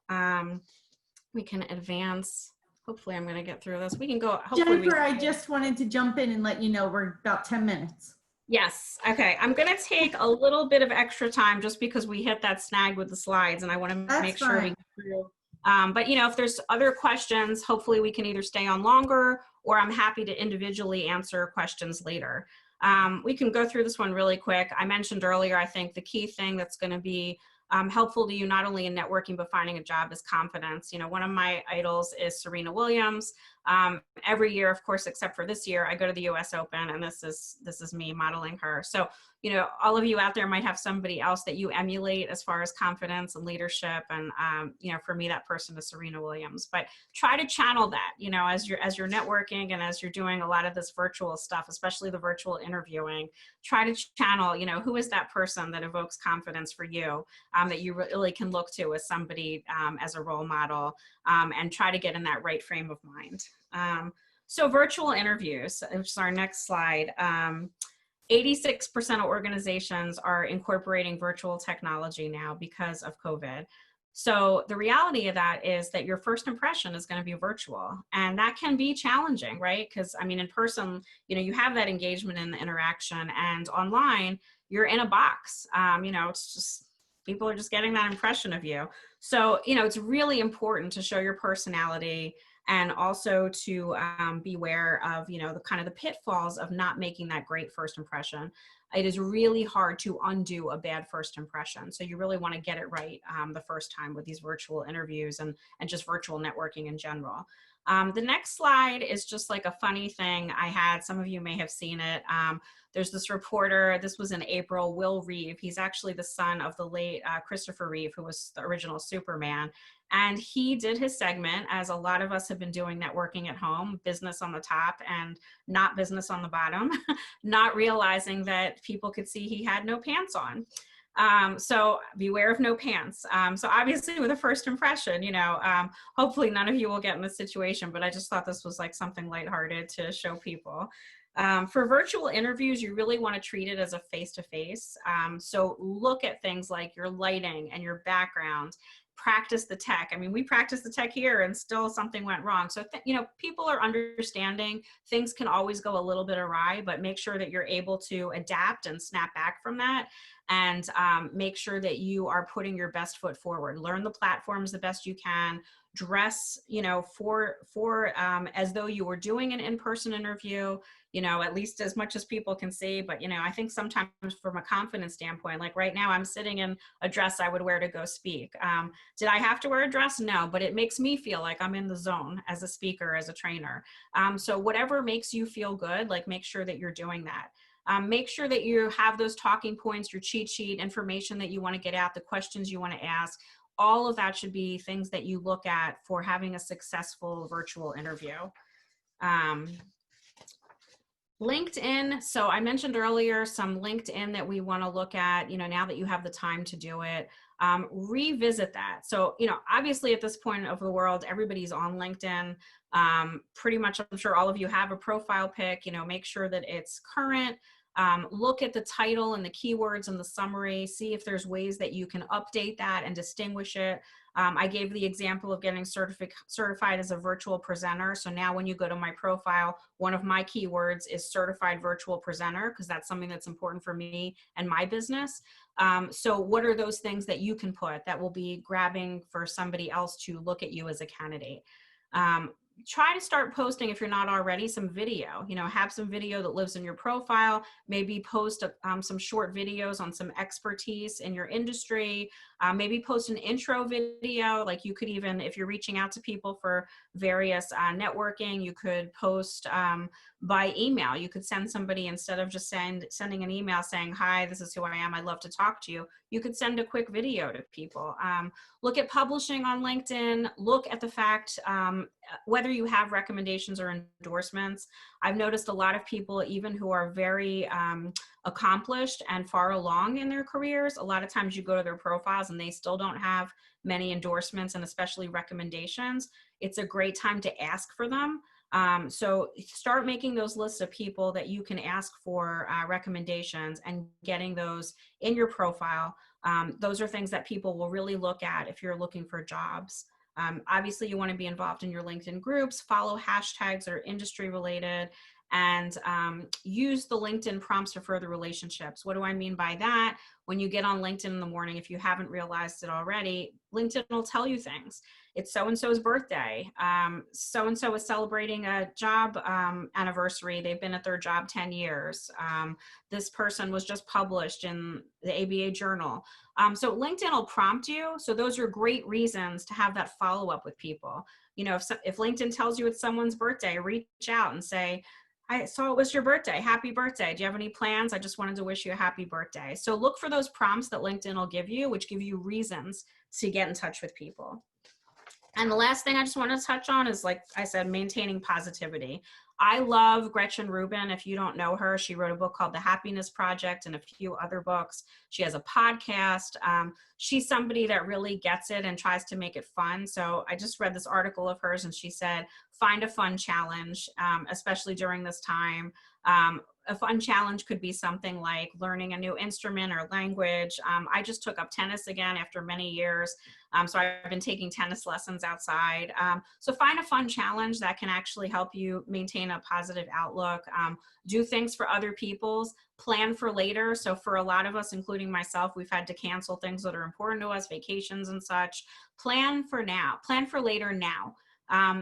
We can advance. Hopefully I'm going to get through this. We can go. Jennifer, I just wanted to jump in and let you know we're about 10 minutes. Yes. Okay. I'm going to take a little bit of extra time just because we hit that snag with the slides and I want to That's make sure we fine. get through. But if there's other questions, hopefully we can either stay on longer or I'm happy to individually answer questions later. We can go through this one really quick. I mentioned earlier, I think the key thing that's going to be helpful to you, not only in networking, but finding a job, is confidence. One of my idols is Serena Williams. Every year, of course, except for this year, I go to the US Open, and this is me modeling her. So, all of you out there might have somebody else that you emulate as far as confidence and leadership. And, for me, that person is Serena Williams. But try to channel that, as you're networking and as you're doing a lot of this virtual stuff, especially the virtual interviewing, try to channel, who is that person that evokes confidence for you, that you really can look to as somebody, as a role model, and try to get in that right frame of mind. So virtual interviews, which is our next slide. 86% of organizations are incorporating virtual technology now because of COVID. So the reality of that is that your first impression is going to be virtual, and that can be challenging, right? Because in person, you have that engagement and the interaction, and online, you're in a box. It's just, people are just getting that impression of you. So, it's really important to show your personality, and also to beware of, the kind of the pitfalls of not making that great first impression. It is really hard to undo a bad first impression. So you really want to get it right the first time with these virtual interviews and just virtual networking in general. The next slide is just like a funny thing I had. Some of you may have seen it. There's this reporter, this was in April, Will Reeve. He's actually the son of the late Christopher Reeve, who was the original Superman. And he did his segment, as a lot of us have been doing networking at home, business on the top and not business on the bottom, not realizing that people could see he had no pants on. So beware of no pants. So obviously with a first impression, hopefully none of you will get in this situation, but I just thought this was like something lighthearted to show people. For virtual interviews, you really want to treat it as a face-to-face. So look at things like your lighting and your background. Practice the tech. We practiced the tech here and still something went wrong. So, people are understanding. Things can always go a little bit awry, but make sure that you're able to adapt and snap back from that, and make sure that you are putting your best foot forward. Learn the platforms the best you can. Dress, for as though you were doing an in-person interview, at least as much as people can see. But, I think sometimes from a confidence standpoint, like right now, I'm sitting in a dress I would wear to go speak. Did I have to wear a dress? No, but it makes me feel like I'm in the zone as a speaker, as a trainer. So whatever makes you feel good, like make sure that you're doing that. Make sure that you have those talking points, your cheat sheet, information that you want to get out, the questions you want to ask. All of that should be things that you look at for having a successful virtual interview. LinkedIn. So I mentioned earlier some LinkedIn that we want to look at, now that you have the time to do it. Revisit that. So, obviously at this point of the world, everybody's on LinkedIn. Pretty much, I'm sure all of you have a profile pic, make sure that it's current. Look at the title and the keywords and the summary, see if there's ways that you can update that and distinguish it. I gave the example of getting certified as a virtual presenter. So now when you go to my profile, one of my keywords is certified virtual presenter, because that's something that's important for me and my business. So what are those things that you can put that will be grabbing for somebody else to look at you as a candidate? Try to start posting, if you're not already, some video. Have some video that lives in your profile. Maybe post some short videos on some expertise in your industry. Maybe post an intro video. Like, you could even, if you're reaching out to people for various networking, you could post by email. You could send somebody, instead of just sending an email saying, "Hi, this is who I am, I'd love to talk to you." You could send a quick video to people. Look at publishing on LinkedIn. Look at the fact whether you have recommendations or endorsements. I've noticed a lot of people, even who are very accomplished and far along in their careers, a lot of times you go to their profiles and they still don't have many endorsements, and especially recommendations. It's a great time to ask for them. So start making those lists of people that you can ask for recommendations, and getting those in your profile. Those are things that people will really look at if you're looking for jobs. Obviously, you want to be involved in your LinkedIn groups, follow hashtags that are industry related, and use the LinkedIn prompts for further relationships. What do I mean by that? When you get on LinkedIn in the morning, if you haven't realized it already, LinkedIn will tell you things. It's so-and-so's birthday. So-and-so is celebrating a job anniversary. They've been at their job 10 years. This person was just published in the ABA journal. So LinkedIn will prompt you. So those are great reasons to have that follow-up with people. You know, if LinkedIn tells you it's someone's birthday, reach out and say, I saw it was your birthday. Happy birthday. Do you have any plans? I just wanted to wish you a happy birthday. So look for those prompts that LinkedIn will give you, which give you reasons to get in touch with people. And the last thing I just want to touch on is, like I said, maintaining positivity. I love Gretchen Rubin. If you don't know her, she wrote a book called The Happiness Project and a few other books. She has a podcast. She's somebody that really gets it and tries to make it fun. So I just read this article of hers and she said, find a fun challenge, especially during this time. A fun challenge could be something like learning a new instrument or language. I just took up tennis again after many years. So I've been taking tennis lessons outside. So find a fun challenge that can actually help you maintain a positive outlook. Do things for other people's, plan for later. So for a lot of us, including myself, we've had to cancel things that are important to us, vacations and such. Plan for now, plan for later now.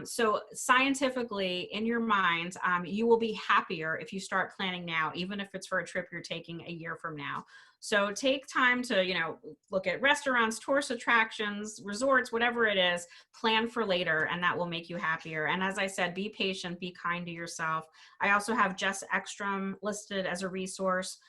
So scientifically, in your mind, you will be happier if you start planning now, even if it's for a trip you're taking a year from now. So take time to, look at restaurants, tourist attractions, resorts, whatever it is, plan for later, and that will make you happier. And as I said, be patient, be kind to yourself. I also have Jess Ekstrom listed as a resource.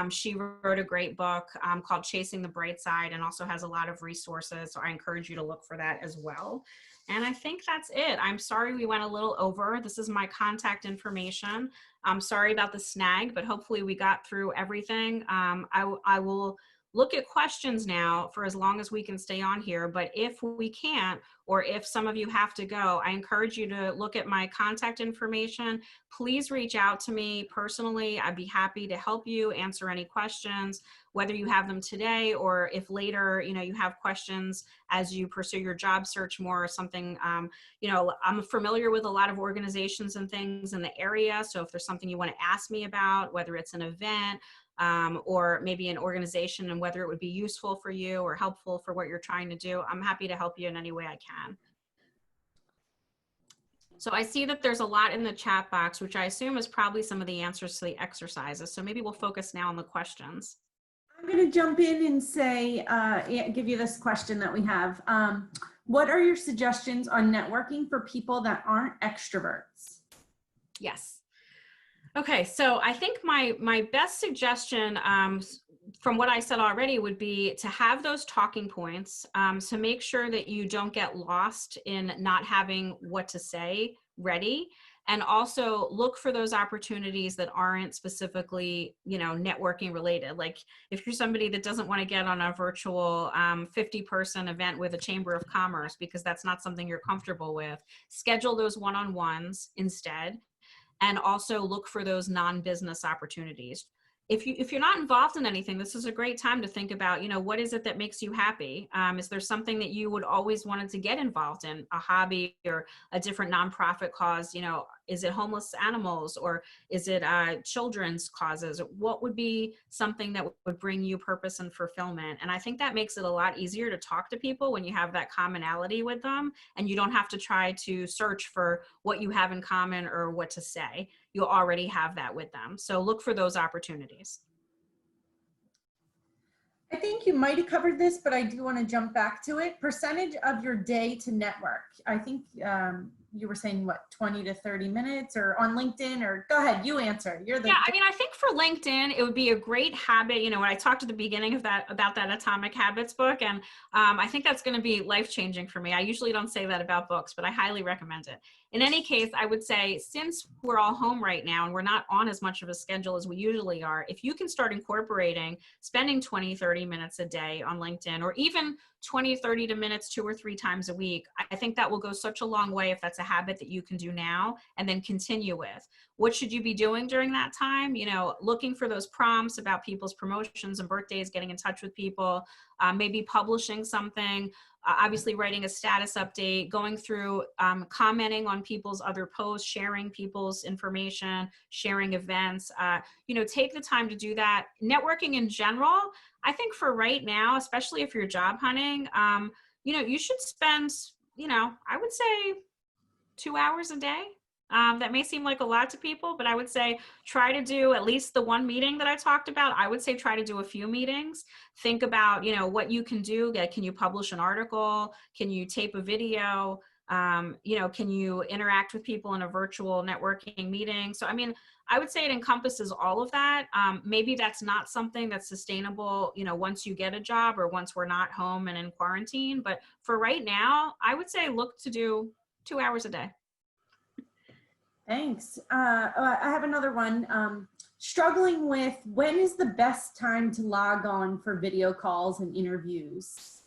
She wrote a great book called Chasing the Bright Side and also has a lot of resources. So I encourage you to look for that as well. And I think that's it. I'm sorry we went a little over. This is my contact information. I'm sorry about the snag, but hopefully we got through everything. I will look at questions now for as long as we can stay on here, but if we can't, or if some of you have to go, I encourage you to look at my contact information. Please reach out to me personally. I'd be happy to help you answer any questions, whether you have them today or if later, you have questions as you pursue your job search more or something. I'm familiar with a lot of organizations and things in the area. So if there's something you want to ask me about, whether it's an event, or maybe an organization and whether it would be useful for you or helpful for what you're trying to do, I'm happy to help you in any way I can. So I see that there's a lot in the chat box, which I assume is probably some of the answers to the exercises. So maybe we'll focus now on the questions. I'm going to jump in and say, give you this question that we have. What are your suggestions on networking for people that aren't extroverts? Yes. Okay, so I think my best suggestion from what I said already would be to have those talking points, to make sure that you don't get lost in not having what to say ready, and also look for those opportunities that aren't specifically, networking related. Like if you're somebody that doesn't want to get on a virtual 50-person event with a chamber of commerce because that's not something you're comfortable with, schedule those one-on-ones instead. And also look for those non-business opportunities. If you're not involved in anything, this is a great time to think about, what is it that makes you happy? Is there something that you would always wanted to get involved in, a hobby or a different nonprofit cause? Is it homeless animals or is it children's causes? What would be something that would bring you purpose and fulfillment? And I think that makes it a lot easier to talk to people when you have that commonality with them and you don't have to try to search for what you have in common or what to say. You'll already have that with them. So look for those opportunities. I think you might have covered this, but I do want to jump back to it. Percentage of your day to network. I think you were saying what, 20 to 30 minutes or on LinkedIn, or go ahead, you answer. You're the— Yeah, I think for LinkedIn, it would be a great habit. When I talked at the beginning of that about that Atomic Habits book, and I think that's going to be life-changing for me. I usually don't say that about books, but I highly recommend it. In any case, I would say since we're all home right now and we're not on as much of a schedule as we usually are, if you can start incorporating spending 20, 30 minutes a day on LinkedIn, or even 20, 30 minutes 2 or 3 times a week, I think that will go such a long way if that's a habit that you can do now and then continue with. What should you be doing during that time? Looking for those prompts about people's promotions and birthdays, getting in touch with people, maybe publishing something, obviously writing a status update, going through, commenting on people's other posts, sharing people's information, sharing events. Take the time to do that. Networking in general, I think for right now, especially if you're job hunting, you should spend, I would say 2 hours a day. That may seem like a lot to people, but I would say try to do at least the one meeting that I talked about. I would say try to do a few meetings. Think about, what you can do. Can you publish an article? Can you tape a video? Can you interact with people in a virtual networking meeting? So, I would say it encompasses all of that. Maybe that's not something that's sustainable, once you get a job or once we're not home and in quarantine. But for right now, I would say look to do 2 hours a day. Thanks. I have another one. Struggling with when is the best time to log on for video calls and interviews?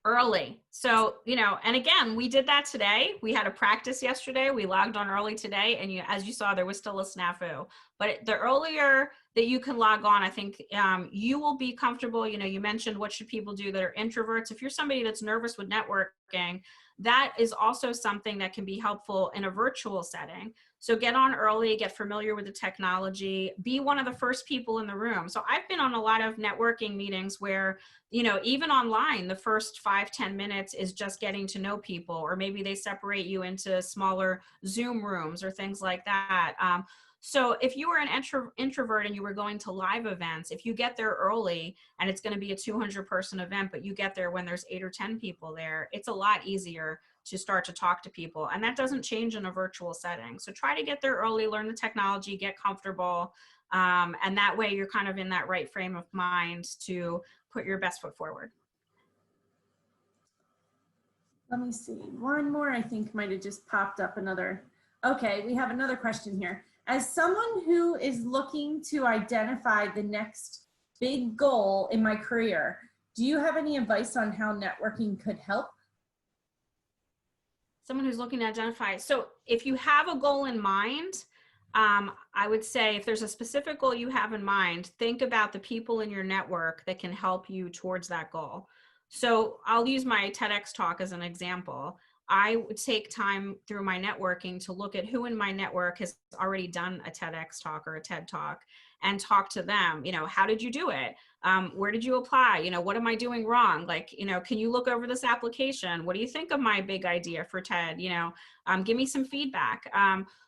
Early. So, and again, we did that today. We had a practice yesterday. We logged on early today. And as you saw, there was still a snafu. But the earlier that you can log on, I think you will be comfortable. You mentioned what should people do that are introverts. If you're somebody that's nervous with networking, that is also something that can be helpful in a virtual setting. So get on early, get familiar with the technology, be one of the first people in the room. So I've been on a lot of networking meetings where, even online, the first 5-10 minutes is just getting to know people, or maybe they separate you into smaller Zoom rooms or things like that. So if you were an introvert and you were going to live events, if you get there early and it's going to be a 200-person event, but you get there when there's 8 or 10 people there, it's a lot easier to start to talk to people. And that doesn't change in a virtual setting. So try to get there early, learn the technology, get comfortable. And that way you're kind of in that right frame of mind to put your best foot forward. Let me see. One more, I think, might have just popped up another. Okay, we have another question here. As someone who is looking to identify the next big goal in my career, do you have any advice on how networking could help? Someone who's looking to identify. So if you have a goal in mind, I would say if there's a specific goal you have in mind, think about the people in your network that can help you towards that goal. So I'll use my TEDx talk as an example. I would take time through my networking to look at who in my network has already done a TEDx talk or a TED talk and talk to them. How did you do it? Where did you apply? What am I doing wrong? Can you look over this application? What do you think of my big idea for TED? Give me some feedback.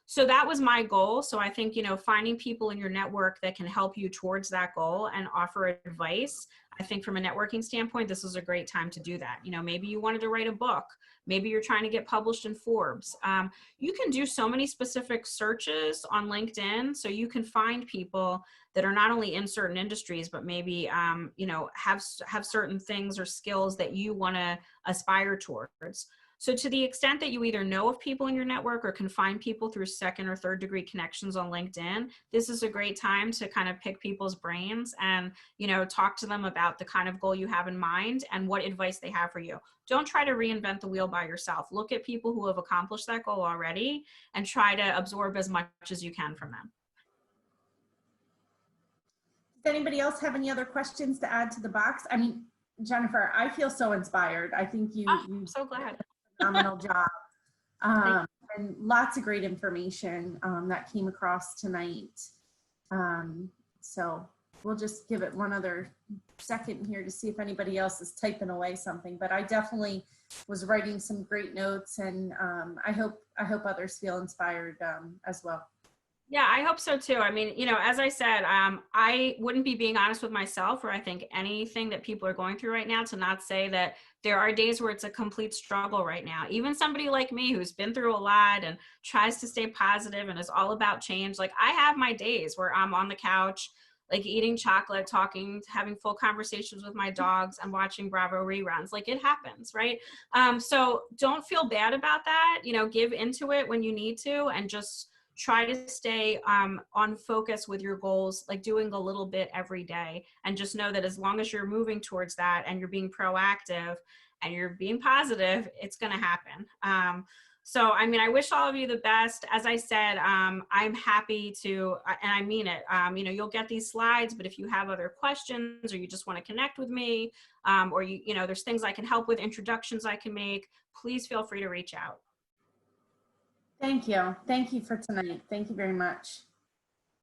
So that was my goal. So I think, finding people in your network that can help you towards that goal and offer advice. I think from a networking standpoint, this is a great time to do that. Maybe you wanted to write a book. Maybe you're trying to get published in Forbes. You can do so many specific searches on LinkedIn. So you can find people that are not only in certain industries, but maybe, have certain things or skills that you want to aspire towards. So to the extent that you either know of people in your network or can find people through second or third degree connections on LinkedIn, this is a great time to kind of pick people's brains and, talk to them about the kind of goal you have in mind and what advice they have for you. Don't try to reinvent the wheel by yourself. Look at people who have accomplished that goal already and try to absorb as much as you can from them. Does anybody else have any other questions to add to the box? Jennifer, I feel so inspired. I think I'm so glad. Phenomenal job. And lots of great information that came across tonight. So we'll just give it one other second here to see if anybody else is typing away something, but I definitely was writing some great notes, and I hope others feel inspired as well. Yeah, I hope so too. As I said, I wouldn't be being honest with myself, or I think anything that people are going through right now, to not say that there are days where it's a complete struggle right now. Even somebody like me who's been through a lot and tries to stay positive and is all about change. I have my days where I'm on the couch, eating chocolate, talking, having full conversations with my dogs and watching Bravo reruns. It happens, right? So don't feel bad about that. Give into it when you need to, and just try to stay on focus with your goals, doing a little bit every day. And just know that as long as you're moving towards that and you're being proactive and you're being positive, it's going to happen. So, I mean, I wish all of you the best. As I said, I'm happy to, and I mean it, you know, you'll get these slides, but if you have other questions or you just want to connect with me, or you know, there's things I can help with, introductions I can make, please feel free to reach out. Thank you. Thank you for tonight. Thank you very much.